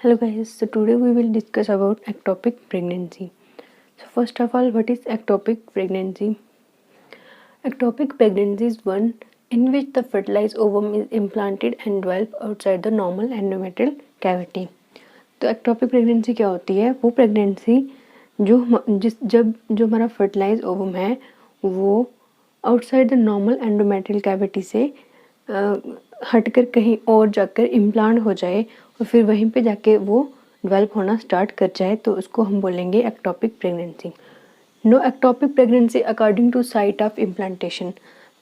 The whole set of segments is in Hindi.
Hello guys, so today we will discuss about ectopic pregnancy. So first of all, what is ectopic pregnancy? Ectopic pregnancy is one in which the fertilized ovum is implanted and develop outside the normal endometrial cavity. तो ectopic pregnancy क्या होती है? वो pregnancy जो हमारा fertilized ovum है वो outside the normal endometrial cavity से हटकर कहीं और जाकर इम्प्लांट हो जाए और फिर वहीं पे जाके वो डेवलप होना स्टार्ट कर जाए तो उसको हम बोलेंगे ectopic pregnancy. No ectopic pregnancy according to site of implantation.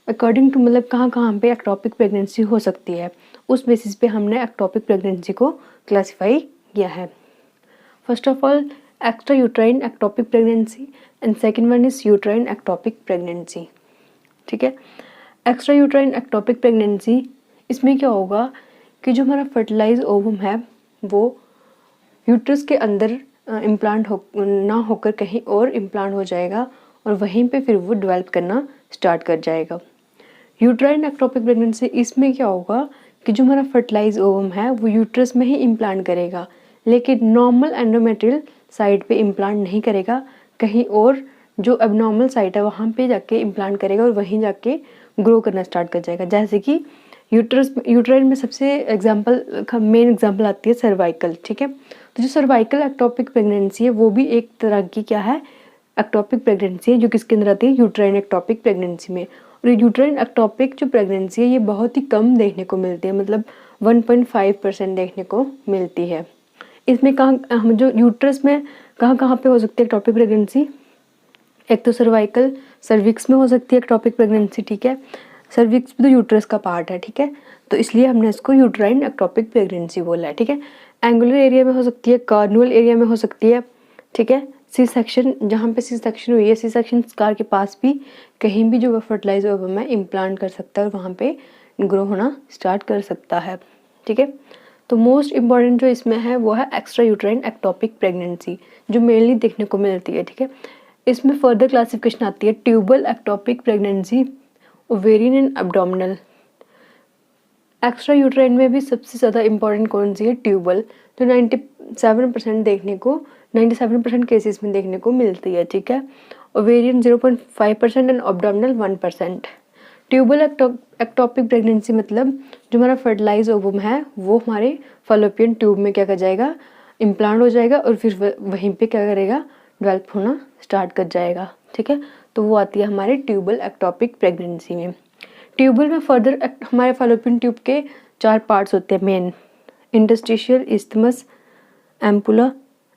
According to मतलब कहाँ कहाँ पे एक्टोपिक प्रेगनेंसी हो सकती है, उस बेसिस पे हमने एक्टोपिक प्रेगनेंसी को क्लासीफाई किया है. First of all extra uterine ectopic pregnancy and second one is uterine ectopic pregnancy. ठीक है, एक्स्ट्रा यूट्राइन एक्टोपिक प्रेगनेंसी इसमें क्या होगा कि जो हमारा फर्टिलाइज ओवम है वो यूट्रस के अंदर इम्प्लांट ना होकर कहीं और इम्प्लांट हो जाएगा और वहीं पे फिर वो डेवलप करना स्टार्ट कर जाएगा. यूट्राइन एक्टोपिक प्रेगनेंसी इसमें क्या होगा कि जो हमारा फर्टिलाइज ओवम है वो यूट्रस में ही इम्प्लांट करेगा, लेकिन नॉर्मल एंडोमेट्रियल साइड पे इम्प्लांट नहीं करेगा, कहीं और जो एबनॉर्मल साइट है वहाँ पे जाके इम्प्लांट करेगा और वहीं जाके ग्रो करना स्टार्ट कर जाएगा. जैसे कि यूट्राइन में सबसे मेन एग्जांपल आती है सर्वाइकल. ठीक है, तो जो सर्वाइकल एक्टोपिक प्रेगनेंसी है वो भी एक तरह की क्या है, एक्टोपिक प्रेगनेंसी है, जो किसके अंदर आती है, यूट्राइन एक्टोपिक प्रेगनेंसी में. और यूट्राइन एक्टोपिक जो प्रेगनेंसी है ये बहुत ही कम देखने को मिलती है, मतलब 1.5% देखने को मिलती है. इसमें कहाँ हम जो यूट्रस में कहाँ पे हो सकती है एक्टोपिक प्रेगनेंसी, एक तो सर्विक्स में हो सकती है एक्टोपिक प्रेगनेंसी. ठीक है, सर्विक्स भी तो यूट्रस का पार्ट है. ठीक है, तो इसलिए हमने इसको यूट्राइन एक्टोपिक प्रेगनेंसी बोला है. ठीक है, एंगुलर एरिया में हो सकती है, कार्नुअल एरिया में हो सकती है. ठीक है, सी सेक्शन जहाँ पे सी सेक्शन हुई है, सी सेक्शन स्कार के पास भी कहीं भी जो फर्टिलाइज ओवम है इम्प्लांट कर सकता है और वहाँ पे ग्रो होना स्टार्ट कर सकता है. ठीक है, तो मोस्ट इम्पॉर्टेंट जो इसमें है वो है एक्स्ट्रा यूट्राइन एक्टोपिक प्रेगनेंसी जो मेनली देखने को मिलती है. ठीक है, इसमें फर्दर क्लासिफिकेशन आती है tubal ectopic pregnancy, ovarian and abdominal. Extra uterine में भी सबसे ज़्यादा इंपॉर्टेंट कौन सी है, ट्यूबल, जो 97% केसेस में देखने को मिलती है. ठीक है, ovarian 0.5% and abdominal 1%. Tubal ectopic pregnancy मतलब जो हमारा फर्टिलाइज ओवम है वो हमारे फॉलोपियन ट्यूब में क्या कर जाएगा, इम्प्लांट हो जाएगा और फिर वहीं पे क्या करेगा, डेवलप होना स्टार्ट कर जाएगा. ठीक है, तो वो आती है हमारे ट्यूबल एक्टोपिक प्रेगनेंसी में. ट्यूबल में फर्दर हमारे फॉलोपियन ट्यूब के 4 पार्ट्स होते हैं main, interstitial, isthmus, ampulla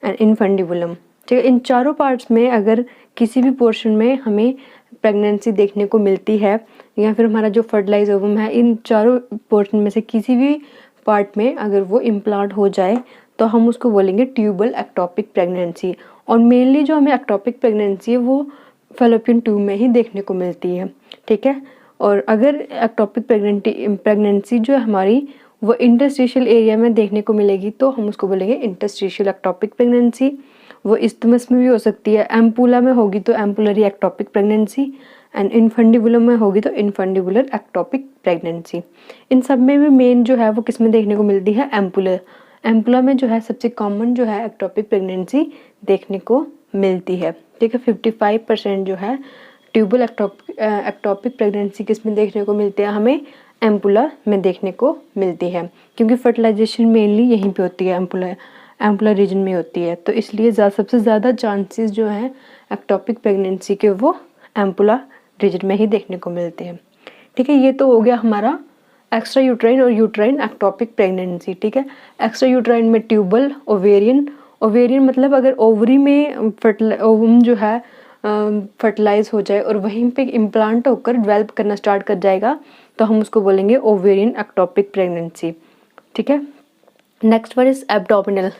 and infundibulum. ठीक है, इन चारों पार्ट्स में अगर किसी भी पोर्शन में हमें प्रेगनेंसी देखने को मिलती है या फिर हमारा जो फर्टिलाइज ओवम है इन चारों पोर्शन में से किसी भी पार्ट में अगर वो इम्प्लांट हो जाए तो हम उसको बोलेंगे ट्यूबल एक्टोपिक प्रेगनेंसी. और मेनली जो हमें एक्टोपिक प्रेगनेंसी है वो फॉलोपियन ट्यूब में ही देखने को मिलती है. ठीक है, और अगर एक्टोपिक प्रेगनेंसी जो है हमारी वो इंटरस्टिशियल एरिया में देखने को मिलेगी तो हम उसको बोलेंगे इंटरस्टिशियल एक्टोपिक प्रेगनेंसी. वो इस्थमस में भी हो सकती है, एम्पुला में होगी तो ampullary ectopic pregnancy and infundibulum में होगी तो इनफंडिबुलर एक्टोपिक प्रेगनेंसी. इन सब में भी मेन जो है वो किस में देखने को मिलती है, एम्पुला में जो है सबसे कॉमन जो है एक्टोपिक प्रेगनेंसी देखने को मिलती है. ठीक है, 55% जो है ट्यूबल एक्टोपिक प्रेगनेंसी किस में देखने को मिलती है, हमें एम्पुला में देखने को मिलती है, क्योंकि फर्टिलाइजेशन मेनली यहीं पे होती है, एम्पुला रीजन में होती है. तो इसलिए सबसे ज़्यादा चांसेस जो हैं एक्टोपिक प्रेगनेंसी के वो एम्पुला रीजन में ही देखने को मिलते हैं. ठीक है, ये तो हो गया हमारा एक्स्ट्रा यूट्राइन और यूट्राइन एक्टोपिक प्रेगनेंसी. ठीक है, एक्स्ट्रा यूट्राइन में ट्यूबल, ओवेरियन मतलब अगर ओवरी में ओवम जो है फर्टिलाइज हो जाए और वहीं पे इम्प्लांट होकर डेवलप करना स्टार्ट कर जाएगा तो हम उसको बोलेंगे ओवेरियन एक्टोपिक प्रेगनेंसी. ठीक है, नेक्स्ट वन इज एब्डोमिनल.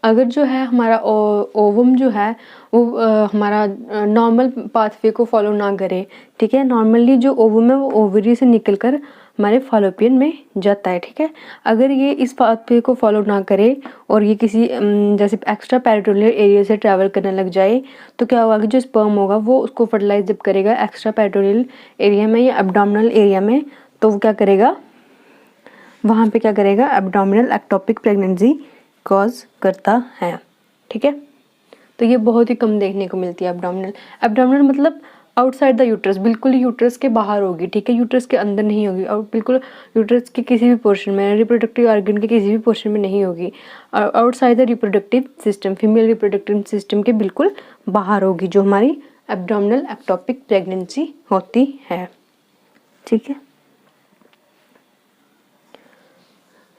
अगर जो है हमारा ओवम जो है वो हमारा नॉर्मल पाथवे को फॉलो ना करे. ठीक है, नॉर्मली जो ओवम है वो ओवरी से निकलकर हमारे फॉलोपियन में जाता है. ठीक है, अगर ये इस पाथवे को फॉलो ना करे और ये किसी जैसे एक्स्ट्रा पेरिटोनियल एरिया से ट्रैवल करने लग जाए तो क्या होगा कि जो स्पर्म होगा वो उसको फर्टिलाइज जब करेगा एक्स्ट्रा पेरिटोनियल एरिया में या एब्डोमिनल एरिया में तो वो क्या करेगा, वहाँ पे क्या करेगा, एब्डोमिनल एक्टोपिक प्रेगनेंसी कॉज करता है, ठीक है। तो ये बहुत ही कम देखने को मिलती है एब्डोमिनल। एब्डोमिनल मतलब आउटसाइड द यूट्रस, बिल्कुल यूट्रस के बाहर होगी, ठीक है, यूट्रस के अंदर नहीं होगी, और बिल्कुल यूट्रस के किसी भी पोर्शन में, रिप्रोडक्टिव ऑर्गन के किसी भी पोर्शन में नहीं होगी, और outside the reproductive system, female reproductive system के बिल्कुल बाहर होगी, जो हमारी एब्डोमिनल एक्टोपिक प्रेगनेंसी होती है, ठीक है।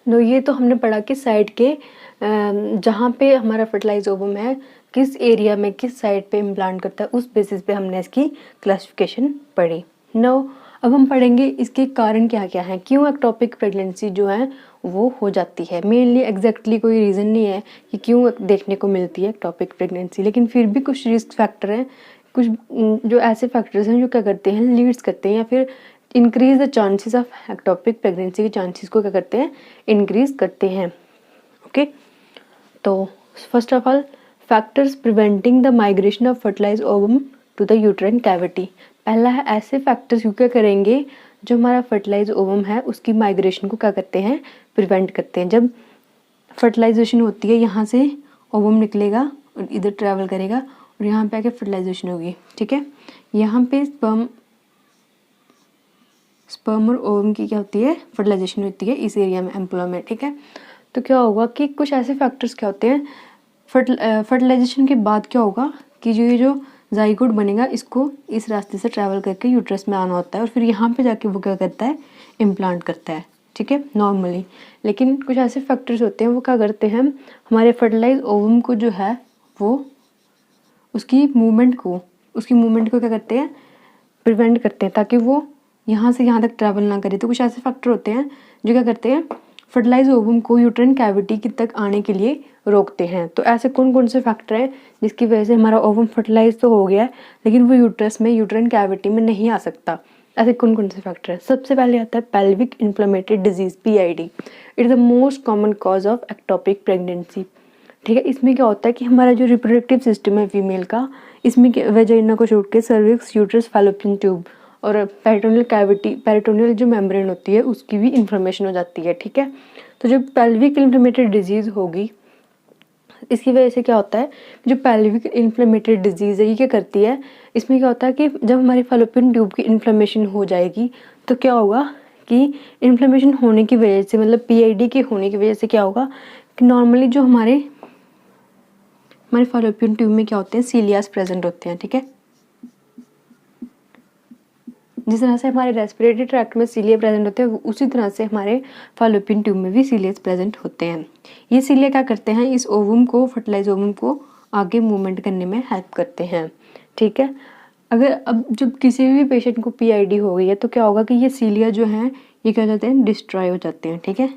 नो ये तो हमने पढ़ा कि साइड के जहाँ पे हमारा फर्टिलाइज ओवम है किस एरिया में किस साइड पे इम्प्लांट करता है, उस बेसिस पे हमने इसकी क्लासिफिकेशन पढ़ी। नो अब हम पढ़ेंगे इसके कारण क्या क्या हैं, क्यों एक्टोपिक प्रेगनेंसी जो है वो हो जाती है। मेनली एग्जैक्टली कोई रीज़न नहीं है कि क्यों देखने को मिलती है एक्टोपिक प्रेगनेंसी, लेकिन फिर भी कुछ रिस्क फैक्टर हैं, कुछ जो ऐसे फैक्टर्स हैं जो क्या करते हैं, लीड्स करते हैं या फिर increase the chances of ectopic pregnancy के चांसेस को क्या करते हैं, इंक्रीज करते हैं, ओके। तो first of all factors preventing the migration of fertilize ovum to the uterine cavity. पहला है ऐसे फैक्टर्स क्या करेंगे जो हमारा फर्टिलाइज ओवम है उसकी माइग्रेशन को क्या करते हैं, प्रिवेंट करते हैं। जब फर्टिलाइजेशन होती है यहाँ से ओवम निकलेगा और इधर ट्रैवल करेगा और यहाँ पे आके फर्टिलाइजेशन होगी, ठीक है। यहाँ पे स्पर्म और ओवम की क्या होती है, फर्टिलाइजेशन होती है इस एरिया में, एम्पुला में, ठीक है। तो क्या होगा कि कुछ ऐसे फैक्टर्स क्या होते हैं, फर्टिलाइजेशन के बाद क्या होगा कि ये जो जाइगोट बनेगा इसको इस रास्ते से ट्रैवल करके यूट्रस में आना होता है और फिर यहाँ पे जाके वो क्या करता है, इम्प्लांट करता है, ठीक है, नॉर्मली। लेकिन कुछ ऐसे फैक्टर्स होते हैं वो क्या करते हैं, हमारे फर्टिलाइज ओवम को जो है वो उसकी मूवमेंट को क्या करते हैं, प्रिवेंट करते हैं, ताकि वो यहाँ से यहाँ तक ट्रैवल ना करे। तो कुछ ऐसे फैक्टर होते हैं जो क्या करते हैं, फर्टिलाइज ओवम को यूट्राइन कैविटी की तक आने के लिए रोकते हैं। तो ऐसे कौन कौन से फैक्टर हैं जिसकी वजह से हमारा ओवम फर्टिलाइज तो हो गया है लेकिन वो यूट्रस में, यूट्राइन कैविटी में नहीं आ सकता, ऐसे कौन कौन से फैक्टर हैं। सबसे पहले आता है pelvic inflammatory disease, PID। It is the most common cause of ectopic pregnancy, ठीक है। इसमें क्या होता है कि हमारा जो रिप्रोडक्टिव सिस्टम है फीमेल का, इसमें वेजाइना को छोड़ के सर्विक्स, यूट्रस, फैलोपियन ट्यूब और पेरिटोनियल कैविटी, पेरिटोनियल जो मेम्ब्रेन होती है उसकी भी इन्फ्लेमेशन हो जाती है, ठीक है। तो जब पेल्विक इन्फ्लेमेटरी डिजीज़ होगी, इसकी वजह से क्या होता है, जो पेल्विक इन्फ्लेमेटरी डिजीज़ है ये क्या करती है, इसमें क्या होता है कि जब हमारी फैलोपियन ट्यूब की इन्फ्लेमेशन हो जाएगी तो क्या होगा कि इन्फ्लेमेशन होने की वजह से, मतलब PID के होने की वजह से क्या होगा कि नॉर्मली जो हमारे फैलोपियन ट्यूब में क्या होते हैं, सीलियास प्रेजेंट होते हैं, ठीक है। जिस तरह से हमारे रेस्पिरेटरी ट्रैक्ट में सीलिया प्रेजेंट होते हैं उसी तरह से हमारे फैलोपियन ट्यूब में भी सीलियास प्रेजेंट होते हैं। ये सीलिया क्या करते हैं, इस ओवम को, फर्टिलाइज ओवम को आगे मूवमेंट करने में हेल्प करते हैं, ठीक है। अगर अब जब किसी भी पेशेंट को PID हो गई है तो क्या होगा कि ये सीलिया जो हैं ये क्या हो जाते हैं, डिस्ट्रॉय हो जाते हैं, ठीक है,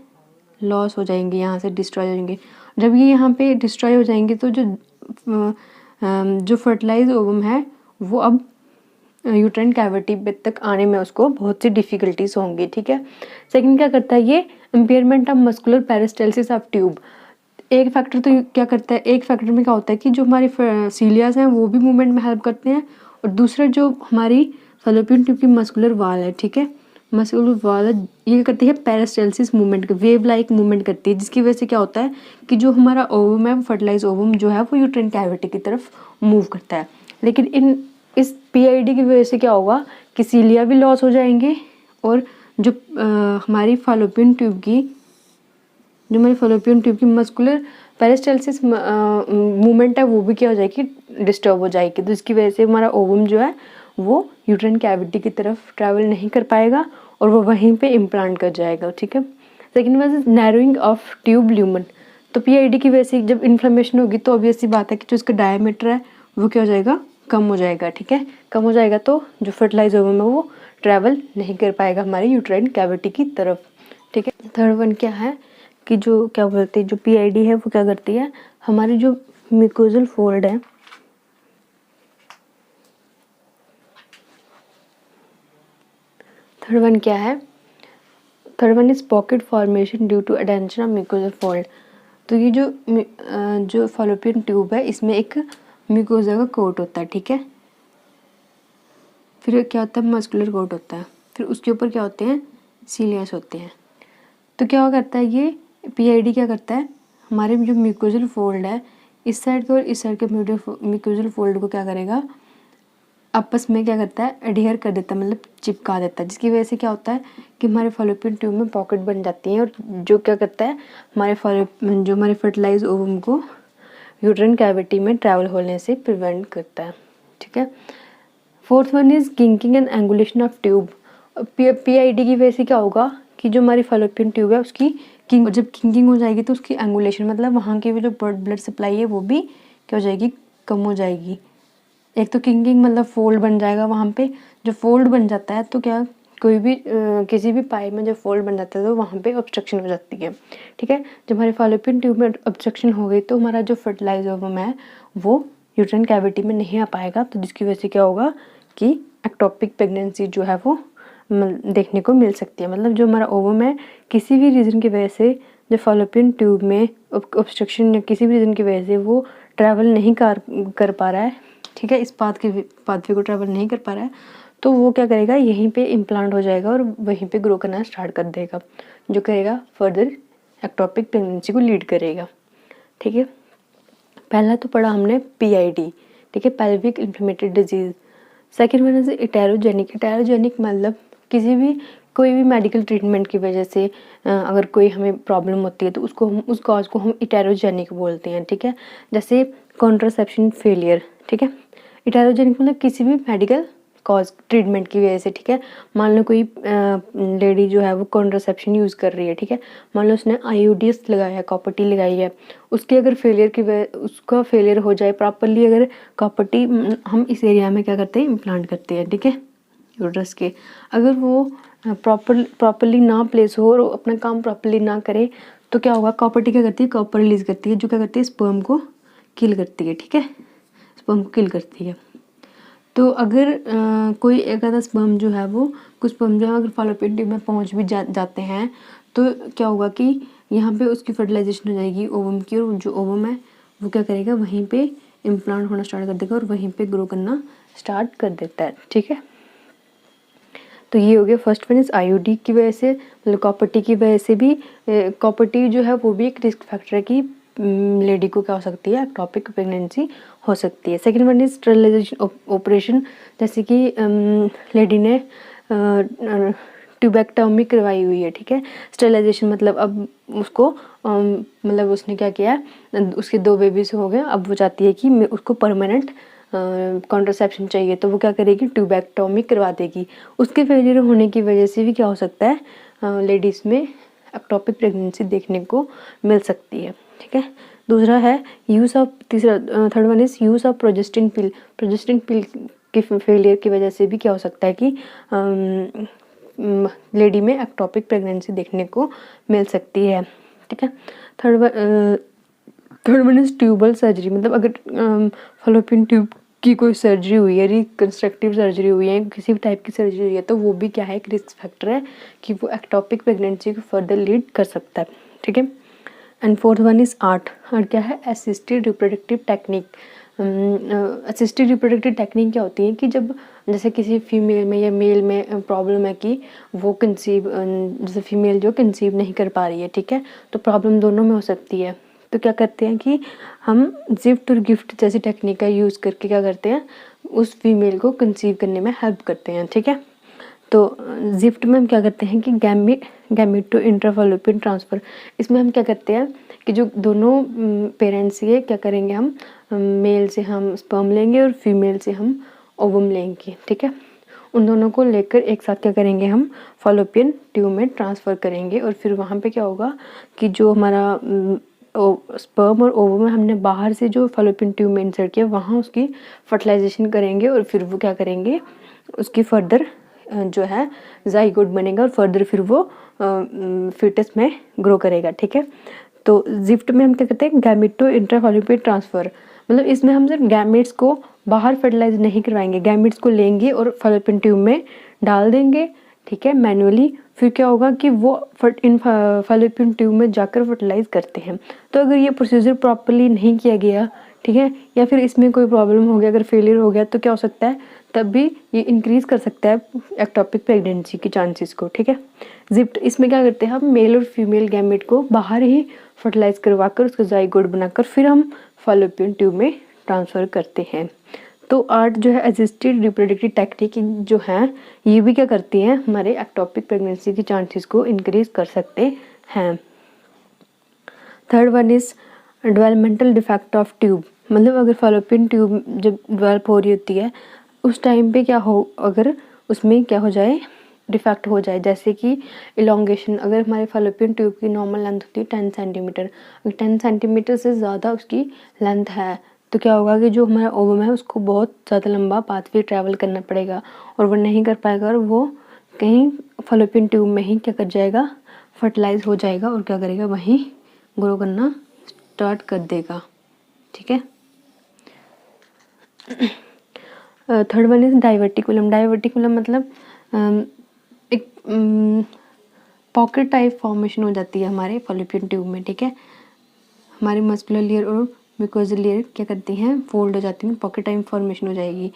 लॉस हो जाएंगे, यहाँ से डिस्ट्रॉय हो जाएंगे। जब ये यहाँ पे डिस्ट्रॉय हो जाएंगे तो जो फर्टिलाइज ओवम है वो अब यूट्राइन कैविटी तक आने में उसको बहुत सी डिफ़िकल्टीज होंगी, ठीक है। सेकंड क्या करता है, ये impairment of muscular peristalsis of tube. एक फैक्टर तो क्या करता है, एक फैक्टर में क्या होता है कि जो हमारी सीलियास हैं वो भी मूवमेंट में हेल्प करते हैं, और दूसरा जो हमारी फैलोपियन ट्यूब की मस्कुलर वाल है, ठीक है, मस्कुलर वाल ये क्या करती है, peristalsis movement, wave like movement करती है, जिसकी वजह से क्या होता है कि जो हमारा ओवम है, फर्टिलाइज ओवम जो है वो यूट्राइन कैविटी की तरफ मूव करता है। लेकिन इस PID की वजह से क्या होगा कि सीलिया भी लॉस हो जाएंगे और जो हमारी फैलोपियन ट्यूब की मस्कुलर पेरिस्टालसिस मूवमेंट है वो भी क्या हो जाएगी, डिस्टर्ब हो जाएगी। तो इसकी वजह से हमारा ओवम जो है वो यूट्राइन कैविटी की तरफ ट्रैवल नहीं कर पाएगा और वो वहीं पे इम्प्लांट कर जाएगा, ठीक है। Second was narrowing of tube lumen. तो PID की वजह से जब इन्फ्लेमेशन होगी तो ऑब्वियस सी बात है कि जो इसका डायमीटर है वो क्या हो जाएगा, कम हो जाएगा, ठीक है। कम हो जाएगा तो जो फर्टिलाइज ओवम है वो ट्रैवल नहीं कर पाएगा हमारी यूट्राइन कैविटी की तरफ, ठीक है। थर्ड वन क्या है कि जो क्या बोलते हैं, जो PID है वो क्या करती है, हमारी जो म्यूकोजल फोल्ड है, थर्ड वन क्या है, third one is pocket formation due to adhesion of mucosal fold. तो ये जो फैलोपियन ट्यूब है इसमें एक म्यूकोजा का कोट होता है, ठीक है, फिर क्या होता है, मस्कुलर कोट होता है, फिर उसके ऊपर क्या होते हैं, सीलियास होते हैं। तो क्या करता है ये PID क्या करता है, हमारे जो म्यूकोजल फोल्ड है इस साइड के और इस साइड के म्यूकोजल फोल्ड को क्या करेगा, आपस में क्या करता है, एडहेयर कर देता है, मतलब चिपका देता है, जिसकी वजह से क्या होता है कि हमारे फॉलोपियन ट्यूब में पॉकेट बन जाती है और जो क्या करता है हमारे फर्टिलाइज ओवम को यूट्राइन कैविटी में ट्रैवल होने से प्रिवेंट करता है। ठीक है। Fourth one is kinking and angulation of tube. PID की वजह से क्या होगा कि जो हमारी फॉलोपियन ट्यूब है उसकी जब किंकिंग हो जाएगी तो उसकी एंगुलेशन मतलब वहाँ की जो ब्लड सप्लाई है वो भी क्या हो जाएगी, कम हो जाएगी। एक तो किंकिंग मतलब फोल्ड बन जाएगा, वहाँ पे जो फोल्ड बन जाता है तो क्या कोई भी किसी भी पाइप में जब फोल्ड बन जाता है तो वहाँ पे ऑब्स्ट्रक्शन हो जाती है। ठीक है। जब हमारे फॉलोपियन ट्यूब में ऑब्स्ट्रक्शन हो गई तो हमारा जो फर्टिलाइज ओवम है वो यूट्राइन कैविटी में नहीं आ पाएगा, तो जिसकी वजह से क्या होगा कि एक्टोपिक प्रेगनेंसी जो है वो देखने को मिल सकती है। मतलब जो हमारा ओवम है किसी भी रीज़न की वजह से जो फॉलोपियन ट्यूब में ऑब्स्ट्रक्शन या किसी भी रीज़न की वजह से वो ट्रैवल नहीं कर पा रहा है, ठीक है, इस पाथवे को ट्रैवल नहीं कर पा रहा है, तो वो क्या करेगा, यहीं पे इम्प्लांट हो जाएगा और वहीं पे ग्रो करना स्टार्ट कर देगा, जो करेगा फर्दर एक्टोपिक प्रेगनेंसी को लीड करेगा। ठीक है। पहला तो पढ़ा हमने PID, ठीक है, pelvic inflammatory disease. Second one is iatrogenic. Iatrogenic मतलब कोई भी मेडिकल ट्रीटमेंट की वजह से अगर कोई हमें प्रॉब्लम होती है तो उस कॉज को हम इटेरोजेनिक बोलते हैं। ठीक है। जैसे कॉन्ट्रासेप्शन फेलियर। ठीक है। इटेरोजेनिक मतलब किसी भी मेडिकल कॉज ट्रीटमेंट की वजह से। ठीक है। मान लो कोई लेडी जो है वो कॉन्ट्रासेप्शन यूज़ कर रही है, ठीक है, मान लो उसने IUDs लगाया है, कॉपर टी लगाई है, उसकी अगर उसका फेलियर हो जाए प्रॉपरली, अगर कॉपर टी हम इस एरिया में क्या करते हैं, इम्प्लांट करते हैं, ठीक है, यूट्रस के, अगर वो प्रॉपरली ना प्लेस हो और अपना काम प्रॉपरली ना करे तो क्या होगा, कॉपर टी क्या करती है, कॉपर रिलीज करती है, जो क्या करती है, स्पर्म को किल करती है। ठीक है। स्पर्म को किल करती है। तो अगर कोई एक आधा स्पर्म जो है वो कुछ स्पर्म जो है अगर फॉलोपियन ट्यूब में पहुंच भी जाते हैं तो क्या होगा कि यहाँ पे उसकी फर्टिलाइजेशन हो जाएगी ओवम की, और जो ओवम है वो क्या करेगा, वहीं पे इम्प्लांट होना स्टार्ट कर देगा और वहीं पे ग्रो करना स्टार्ट कर देता है। ठीक है। तो ये हो गया फर्स्ट वन इज IUD की वजह से, मतलब कॉपर टी की वजह से भी। कॉपर टी जो है वो भी एक रिस्क फैक्टर है कि लेडी को क्या हो सकती है, एक्टोपिक प्रेगनेंसी हो सकती है। Second one is sterilization operation. जैसे कि लेडी ने ट्यूबेक्टोमी करवाई हुई है, ठीक है, स्टरलाइजेशन मतलब अब उसको मतलब उसने क्या किया, उसके 2 बेबीज हो गए, अब वो चाहती है कि उसको परमानेंट कॉन्ट्रासेप्शन चाहिए, तो वो क्या करेगी, ट्यूबेक्टोमी करवा देगी। उसके फेलियर होने की वजह से भी क्या हो सकता है, लेडीज़ में एक्टोपिक प्रेगनेंसी देखने को मिल सकती है। ठीक है। दूसरा है third one is use of progestin pill. Progestin pill के फेलियर की वजह से भी क्या हो सकता है कि लेडी में एक्टोपिक प्रेगनेंसी देखने को मिल सकती है। ठीक है। Third one is tubal surgery. मतलब अगर फॉलोपियन ट्यूब की कोई सर्जरी हुई है, रिकंस्ट्रक्टिव सर्जरी हुई है, किसी भी टाइप की सर्जरी हुई है, तो वो भी क्या है, एक रिस्क फैक्टर है कि वो एक्टोपिक प्रेगनेंसी को फर्दर लीड कर सकता है। ठीक है। And fourth one is art क्या है, assisted reproductive technique. Assisted reproductive technique क्या होती है कि जब जैसे किसी फीमेल में या मेल में प्रॉब्लम है कि वो जैसे फीमेल जो कंसीव नहीं कर पा रही है, ठीक है, तो प्रॉब्लम दोनों में हो सकती है, तो क्या करते हैं कि हम जिफ्ट और गिफ्ट जैसी टेक्निक का यूज़ करके क्या करते हैं, उस फीमेल को कंसीव करने में हेल्प करते हैं। ठीक है। तो जिफ्ट में हम क्या करते हैं कि गैमीट टू इंट्राफॉलोपियन ट्रांसफ़र, इसमें हम क्या करते हैं कि जो दोनों पेरेंट्स ये क्या करेंगे, हम मेल से हम स्पर्म लेंगे और फीमेल से हम ओवम लेंगे। ठीक है। उन दोनों को लेकर एक साथ क्या करेंगे, हम फॉलोपियन ट्यूब में ट्रांसफ़र करेंगे और फिर वहाँ पे क्या होगा कि जो हमारा स्पर्म और ओवम में हमने बाहर से जो फॉलोपियन ट्यूब में इंसर्ट किया वहाँ उसकी फर्टिलाइजेशन करेंगे और फिर वो क्या करेंगे, उसकी फर्दर जो है जाइगोट बनेगा और फर्दर फिर वो फीटस में ग्रो करेगा। ठीक है। तो जिफ्ट में हम क्या करते हैं, गैमेट टू इंट्राफॉलोपियन ट्रांसफ़र, मतलब इसमें हम सिर्फ गैमेट्स को बाहर फर्टिलाइज नहीं करवाएंगे, गैमेट्स को लेंगे और फॉलोपियन ट्यूब में डाल देंगे। ठीक है, मैनुअली। फिर क्या होगा कि वो इन फॉलोपियन ट्यूब में जाकर फर्टिलाइज करते हैं। तो अगर ये प्रोसीजर प्रॉपरली नहीं किया गया, ठीक है, या फिर इसमें कोई प्रॉब्लम हो गया, अगर फेलियर हो गया, तो क्या हो सकता है, तब भी ये इंक्रीज कर सकता है एक्टोपिक प्रेगनेंसी की चांसेस को। ठीक है। जिफ्ट इसमें क्या करते हैं, हम मेल और फीमेल गैमेट को बाहर ही फर्टिलाइज करवा कर उसको जाइगोट बनाकर फिर हम फॉलोपियन ट्यूब में ट्रांसफ़र करते हैं। तो 8 जो है असिस्टेड रिप्रोडक्टिव टेक्निक जो हैं ये भी क्या करती हैं, हमारे एक्टोपिक प्रेगनेंसी के चांसेस को इंक्रीज कर सकते हैं। Third one is developmental defect of tube, मतलब अगर फॉलोपियन ट्यूब जब डेवलप हो रही होती है उस टाइम पे क्या हो, अगर उसमें क्या हो जाए, डिफेक्ट हो जाए, जैसे कि इलोंगेशन। अगर हमारे फॉलोपियन ट्यूब की नॉर्मल लेंथ होती है 10 सेंटीमीटर, अगर 10 सेंटीमीटर से ज़्यादा उसकी लेंथ है तो क्या होगा कि जो हमारा ओवम है उसको बहुत ज़्यादा लंबा पाथवे ट्रैवल करना पड़ेगा और वो नहीं कर पाएगा और वो कहीं फॉलोपियन ट्यूब में ही क्या कर जाएगा, फर्टिलाइज हो जाएगा और क्या करेगा, वहीं ग्रो करना स्टार्ट कर देगा। ठीक है। Third one is diverticulum. Diverticulum मतलब एक पॉकेट टाइप फॉर्मेशन हो जाती है हमारे फॉलोपियन ट्यूब में। ठीक है। हमारे मस्कुलर लेयर और म्यूकोजल लेयर क्या करती हैं, फोल्ड हो जाती हैं, पॉकेट टाइप फॉर्मेशन हो जाएगी।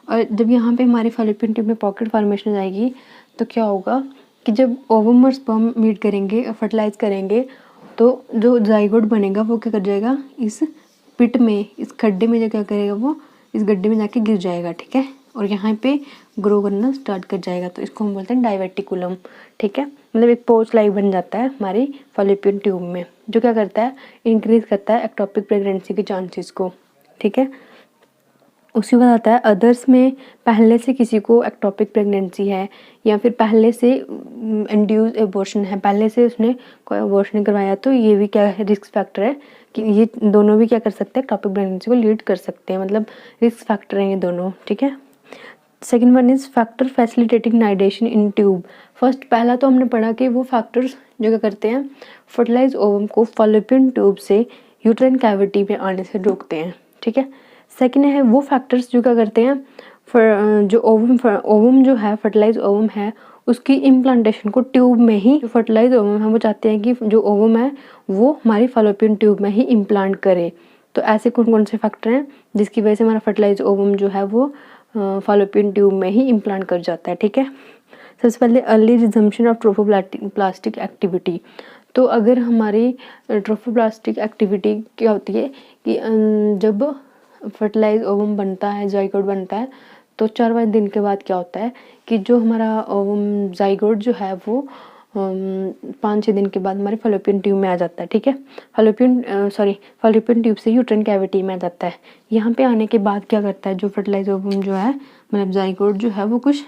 और जब यहाँ पे हमारे फॉलोपियन ट्यूब में पॉकेट फॉर्मेशन हो जाएगी तो क्या होगा कि जब ओवम और स्पर्म मीट करेंगे और फर्टिलाइज करेंगे तो जो जाइगोट बनेगा वो क्या कर जाएगा, इस पिट में, इस खड्डे में जो क्या करेगा, वो इस गड्ढे में जाके गिर जाएगा। ठीक है। और यहाँ पे ग्रो करना स्टार्ट कर जाएगा, तो इसको हम बोलते हैं डाइवर्टिकुलम। ठीक है। मतलब एक पोच लाइक बन जाता है हमारी फॉलोपियन ट्यूब में, जो क्या करता है, इंक्रीज करता है एक्टोपिक प्रेगनेंसी के चांसेस को। ठीक है। उसके बाद आता है अदर्स में पहले से किसी को एक्टोपिक प्रेगनेंसी है या फिर पहले से इंड्यूस एबॉर्शन है, पहले से उसने कोई एबॉर्शन करवाया, तो ये भी क्या है, रिस्क फैक्टर है कि ये दोनों भी क्या कर सकते हैं, एक्टोपिक प्रेगनेंसी को लीड कर सकते हैं, मतलब रिस्क फैक्टर हैं ये दोनों। ठीक है। Second one is factor facilitating nidation in tube. First पहला तो हमने पढ़ा कि वो फैक्टर्स जो क्या करते हैं, फर्टिलाइज ओवम को फॉलोपियन ट्यूब से यूट्राइन कैविटी में आने से रोकते हैं। ठीक है। सेकेंड है वो फैक्टर्स जो क्या करते हैं, जो ओवम जो है, फर्टिलाइज ओवम है, उसकी इम्प्लांटेशन को ट्यूब में ही, जो फर्टिलाइज ओवम है वो चाहते हैं कि जो ओवम है वो हमारी फॉलोपियन ट्यूब में ही इम्प्लांट करे। तो ऐसे कौन कौन से फैक्टर हैं जिसकी वजह से हमारा फर्टिलाइज ओवम जो है वो फॉलोपियन ट्यूब में ही इम्प्लांट कर जाता है। ठीक है। सबसे पहले अर्ली रिजम्पशन ऑफ ट्रोफोप्लास्टिक एक्टिविटी। तो अगर हमारी ट्रोफोप्लास्टिक एक्टिविटी क्या होती है कि जब फर्टिलाइज ओवम बनता है, जाइगोट बनता है, तो 4-5 दिन के बाद क्या होता है कि जो हमारा ओवम जाइगोट जो है वो 5-6 दिन के बाद हमारे फॉलोपियन ट्यूब में आ जाता है। ठीक है। फॉलोपियन ट्यूब से यूट्राइन कैविटी में आ जाता है। यहाँ पे आने के बाद क्या करता है, जो फर्टिलाइज ओवम जो है, मतलब जाइगोट जो है वो कुछ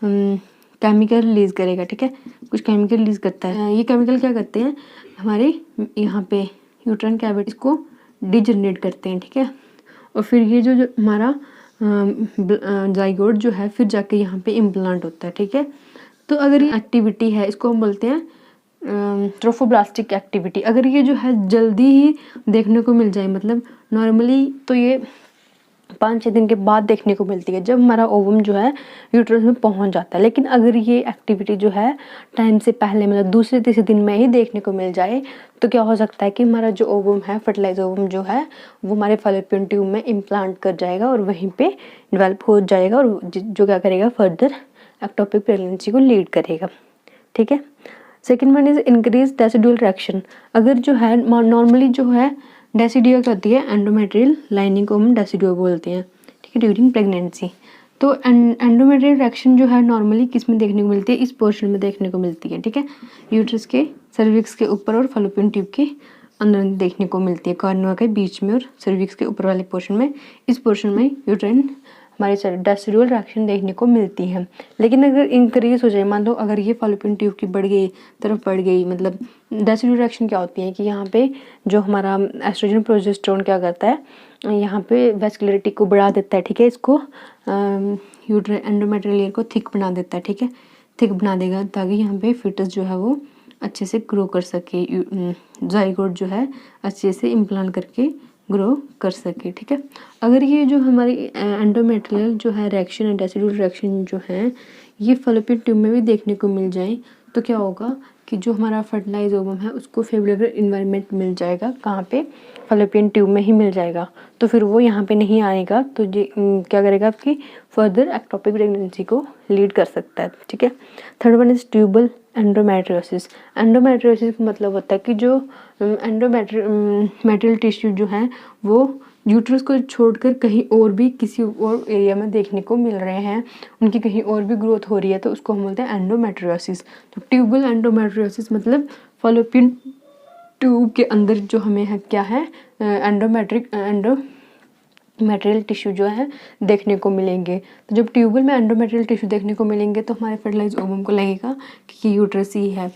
केमिकल रिलीज़ करेगा। ठीक है। कुछ केमिकल रिलीज़ करता है। ये केमिकल क्या करते हैं, हमारे यहाँ पे यूट्राइन कैविटी को डिजनरेट करते हैं। ठीक है। और फिर ये जो हमारा जाइगोट जो है फिर जाके यहाँ पे इम्प्लांट होता है। ठीक है। तो अगर ये एक्टिविटी है, इसको हम बोलते हैं ट्रोफोब्लास्टिक एक्टिविटी। अगर ये जो है जल्दी ही देखने को मिल जाए, मतलब नॉर्मली तो ये 5-6 दिन के बाद देखने को मिलती है, जब हमारा ओवम जो है यूट्रस में पहुंच जाता है। लेकिन अगर ये एक्टिविटी जो है टाइम से पहले, मतलब दूसरे तीसरे दिन में ही देखने को मिल जाए, तो क्या हो सकता है कि हमारा जो ओवम है, फर्टिलाइज ओवम जो है, वो हमारे फॉलोपियन ट्यूब में इम्प्लांट कर जाएगा और वहीं पे डेवलप हो जाएगा और जो क्या करेगा, फर्दर एक्टोपिक प्रेगनेंसी को लीड करेगा। ठीक है। Second one is increase decidual reaction. अगर जो है नॉर्मली जो है डेसिडियो करती है एंडोमेट्रियल लाइनिंग को हम डेसिडियो बोलते हैं। ठीक है। ड्यूरिंग प्रेगनेंसी तो एंडोमेट्रियल रिएक्शन जो है नॉर्मली किस में देखने को मिलती है, इस पोर्शन में देखने को मिलती है। ठीक है। यूट्रस के सर्विक्स के ऊपर और फॉलोपियन ट्यूब के अंदर देखने को मिलती है, कॉर्नुआ के बीच में और सर्विक्स के ऊपर वाले पोर्शन में। इस पोर्शन में यूट्राइन हमारे डेसिडुअल रिएक्शन देखने को मिलती है। लेकिन अगर इंक्रीज हो जाए, मान लो अगर ये फॉलोपियन ट्यूब की तरफ बढ़ गई, मतलब डेसिडुअल रिएक्शन क्या होती है कि यहाँ पे जो हमारा एस्ट्रोजन प्रोजेस्टेरोन क्या करता है, यहाँ पे वेस्कुलरिटी को बढ़ा देता है। ठीक है। इसको एंडोमेट्रियल लेयर को थिक बना देता है। ठीक है। थिक बना देगा ताकि यहाँ पे फिटस जो है वो अच्छे से ग्रो कर सके, जाइगोट जो है अच्छे से इम्प्लांट करके ग्रो कर सके। ठीक है। अगर ये जो हमारी एंडोमेट्रियल जो है रिएक्शन है, डेसिडुअल रिएक्शन जो है, ये फॉलोपियन ट्यूब में भी देखने को मिल जाए, तो क्या होगा कि जो हमारा फर्टिलाइज ओवम है उसको फेवरेबल इन्वायरमेंट मिल जाएगा, कहाँ पे, फॉलोपियन ट्यूब में ही मिल जाएगा। तो फिर वो यहाँ पे नहीं आएगा, तो ये क्या करेगा आपकी फर्दर एक्टोपिक प्रेगनेंसी को लीड कर सकता है। ठीक है। Third one is tubal endometriosis. Endometriosis का मतलब होता है कि जो एंडोमेट्रियल टिश्यू जो है वो यूट्रस को छोड़कर कहीं और भी किसी और एरिया में देखने को मिल रहे हैं, उनकी कहीं और भी ग्रोथ हो रही है, तो उसको हम बोलते हैं एंडोमेट्रियोसिस। तो ट्यूबल एंडोमेट्रियोसिस मतलब फॉलोपियन ट्यूब के अंदर जो हमें है क्या है एंडोमेट्रियल टिश्यू जो है देखने को मिलेंगे। तो जब ट्यूबल में एंडोमेट्रियल टिश्यू देखने को मिलेंगे तो हमारे फर्टिलाइज ओवम को लगेगा कि यूट्रस ही है।